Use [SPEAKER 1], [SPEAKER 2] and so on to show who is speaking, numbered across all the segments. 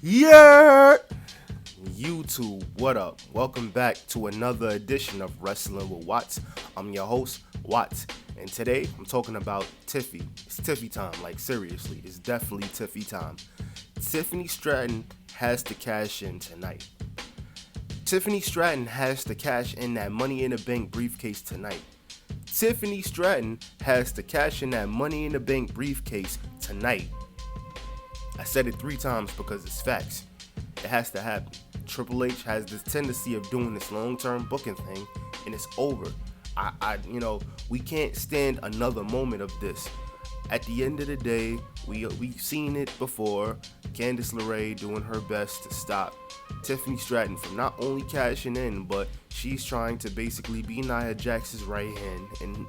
[SPEAKER 1] Yeah, YouTube, what up? Welcome back to another edition of Wrestling with Watts. I'm your host, Watts, and today I'm talking about Tiffy. It's Tiffy time, like seriously, it's definitely Tiffy time. Tiffany Stratton has to cash in tonight. Tiffany Stratton has to cash in that Money in the Bank briefcase tonight. Tiffany Stratton has to cash in that Money in the Bank briefcase tonight. I said it 3 times because it's facts. It has to happen. Triple H has this tendency of doing this long-term booking thing, and it's over. We can't stand another moment of this. At the end of the day, we've seen it before. Candice LeRae doing her best to stop Tiffany Stratton from not only cashing in, but she's trying to basically be Nia Jax's right hand. And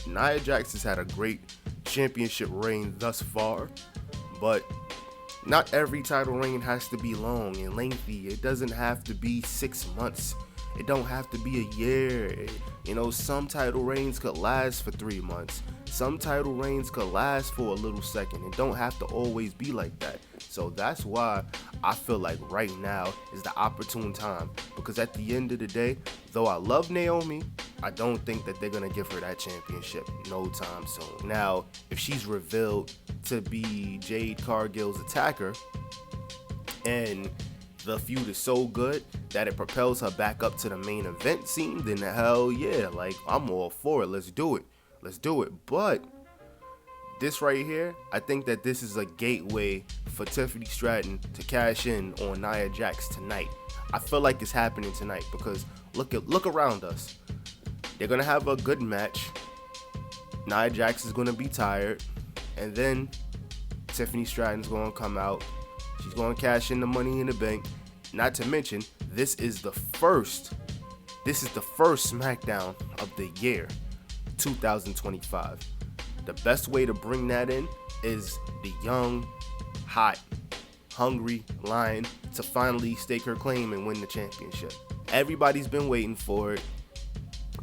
[SPEAKER 1] Nia Jax has had a great championship reign thus far, but not every title reign has to be long and lengthy. It doesn't have to be 6 months. It don't have to be a year. Some title reigns could last for 3 months. Some title reigns could last for a little second. It don't have to always be like that. So that's why I feel like right now is the opportune time. Because at the end of the day, though I love Naomi, I don't think that they're going to give her that championship no time soon. Now, if she's revealed to be Jade Cargill's attacker, and the feud is so good that it propels her back up to the main event scene, then hell yeah, like I'm all for it. Let's do it. But this right here, I think that this is a gateway for Tiffany Stratton to cash in on Nia Jax tonight. I feel like it's happening tonight because look around us. They're gonna have a good match. Nia Jax is gonna be tired, and then Tiffany Stratton's gonna come out. She's gonna cash in the Money in the Bank. Not to mention, this is the first SmackDown of the year, 2025. The best way to bring that in is the young, hot, hungry Lion to finally stake her claim and win the championship. Everybody's been waiting for it.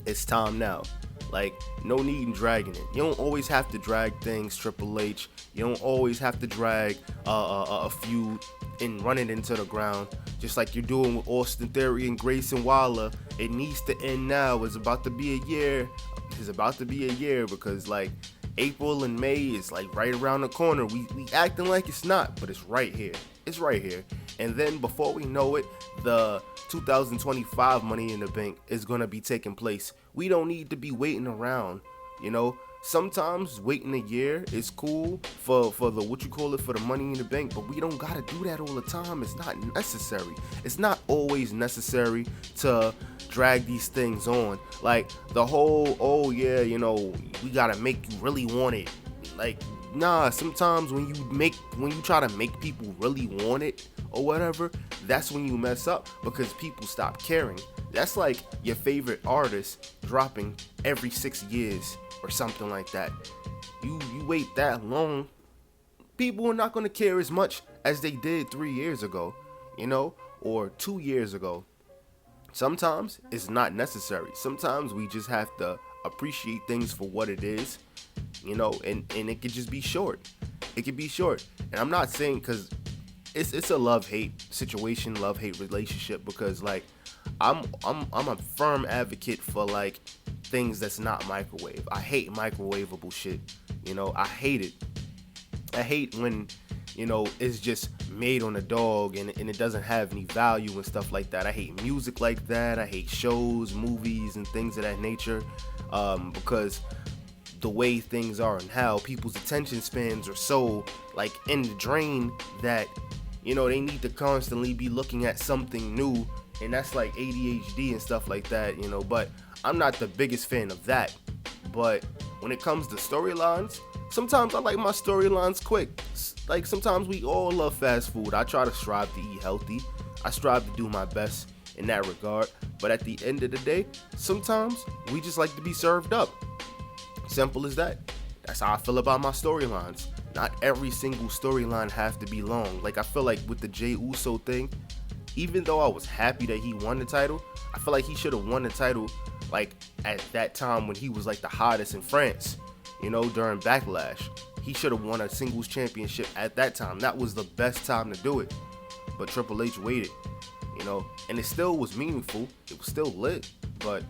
[SPEAKER 1] It's time now. Like, no need in dragging it. You don't always have to drag things, Triple H. You don't always have to drag a feud and run it into the ground. Just like you're doing with Austin Theory and Grayson Waller. It needs to end now. It's about to be a year. Because like April and May is like right around the corner. We acting like it's not, but it's right here. And then before we know it, the 2025 Money in the Bank is going to be taking place. We don't need to be waiting around, Sometimes waiting a year is cool for the Money in the Bank, but we don't gotta do that all the time. It's not necessary. It's not always necessary to drag these things on. Like the whole, we gotta make you really want it. Like, nah, sometimes when you try to make people really want it or whatever, that's when you mess up because people stop caring. That's like your favorite artist dropping every 6 years or something like that. You wait that long, people are not going to care as much as they did 3 years ago, or 2 years ago. Sometimes it's not necessary. Sometimes we just have to appreciate things for what it is, and it could just be short. It could be short. And I'm not saying, because it's a love-hate situation, love-hate relationship, because like I'm a firm advocate for like things that's not microwave. I hate microwavable shit. I hate it. I hate when it's just made on a dog and it doesn't have any value and stuff like that. I hate music like that. I hate shows, movies, and things of that nature, because the way things are and how people's attention spans are so like in the drain that they need to constantly be looking at something new, and that's like ADHD and stuff like that, but I'm not the biggest fan of that. But when it comes to storylines, sometimes I like my storylines quick. Like sometimes we all love fast food. I try to strive to eat healthy. I strive to do my best in that regard. But at the end of the day, sometimes we just like to be served up. Simple as that. That's how I feel about my storylines. Not every single storyline have to be long. Like I feel like with the Jey Uso thing, even though I was happy that he won the title, I feel like he should have won the title like at that time when he was like the hottest in France, during Backlash. He should have won a singles championship at that time. That was the best time to do it. but Triple H waited, and it still was meaningful. It was still lit, but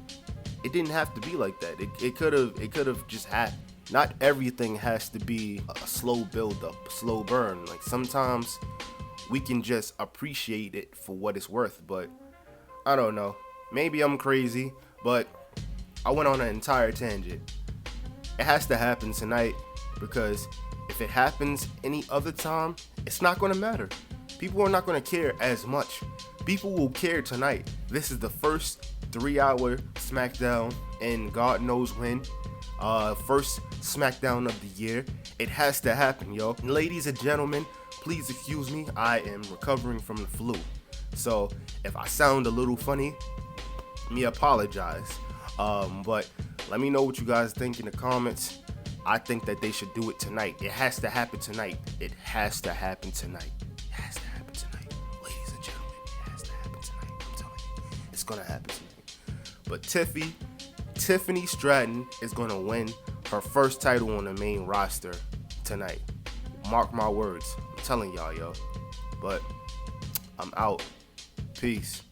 [SPEAKER 1] it didn't have to be like that. It could have just happened. Not everything has to be a slow build up, slow burn. Like sometimes we can just appreciate it for what it's worth. But I don't know. Maybe I'm crazy, but I went on an entire tangent. It has to happen tonight because if it happens any other time, it's not going to matter. People are not going to care as much. People will care tonight. This is the first 3-hour SmackDown and God knows when. First SmackDown of the year. It has to happen, yo. Ladies and gentlemen, please excuse me. I am recovering from the flu. So if I sound a little funny, me apologize. But let me know what you guys think in the comments. I think that they should do it tonight. It has to happen tonight. It has to happen tonight. It has to happen tonight. Ladies and gentlemen, it has to happen tonight. I'm telling you, it's gonna happen tonight. But Tiffany Stratton is going to win her first title on the main roster tonight. Mark my words. I'm telling y'all, yo. But I'm out. Peace.